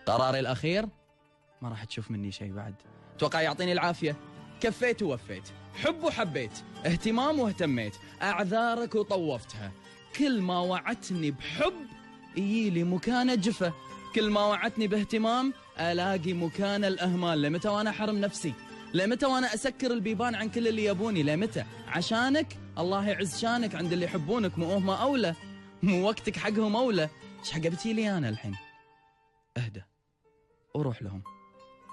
قراري الأخير ما راح تشوف مني شيء بعد. أتوقع يعطيني العافية. كفيت ووفيت، حب وحبيت، اهتمام واهتميت، أعذارك وطوفتها. كل ما وعدتني بحب يجيلي مكانه جفة، كل ما وعدتني باهتمام ألاقي مكانه الأهمال. لمتى وأنا أحرم نفسي؟ لمتى وأنا أسكر البيبان عن كل اللي يبوني؟ لمتى؟ عشانك الله يعز شانك عند اللي يحبونك، مو هم أولى، مو وقتك حقهم أولى. إيش حق بتيلي أنا الحين؟ اهدى وروح لهم،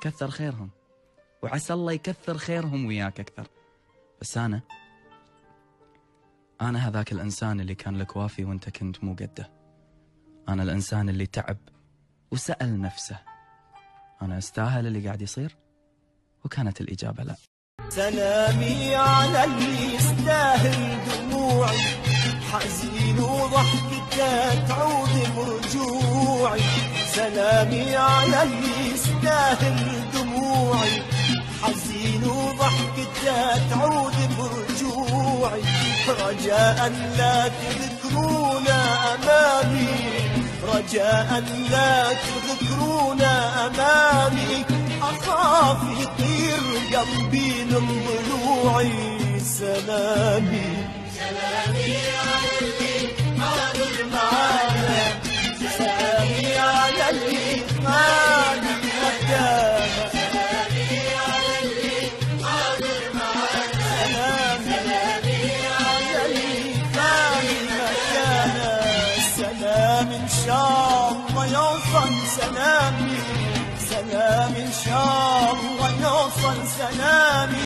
كثر خيرهم، وعسى الله يكثر خيرهم وياك أكثر. بس أنا هذاك الإنسان اللي كان لك وافي وانت كنت مو قده. أنا الإنسان اللي تعب وسأل نفسه أنا أستاهل اللي قاعد يصير؟ وكانت الإجابة لا. سلامي على اللي يستاهل دموعي، حزين وضحكته تعود برجوعي. سلامي على اللي يستاهل دموعي، حزين وضحكته تعود برجوعي. رجاء لا تذكرون أمامي، رجاء لا تذكرون أمامي. أخاف يطير قلبي من ضلوعي. سلامي على اللي حاضر معانا، سلامي على اللي خالي مكانه، سلامي على اللي حاضر معانا، سلامي على اللي خالي مكانه. سلام إن شاء الله يوصل سلامي، سلام إن شاء الله يوصل سلامي.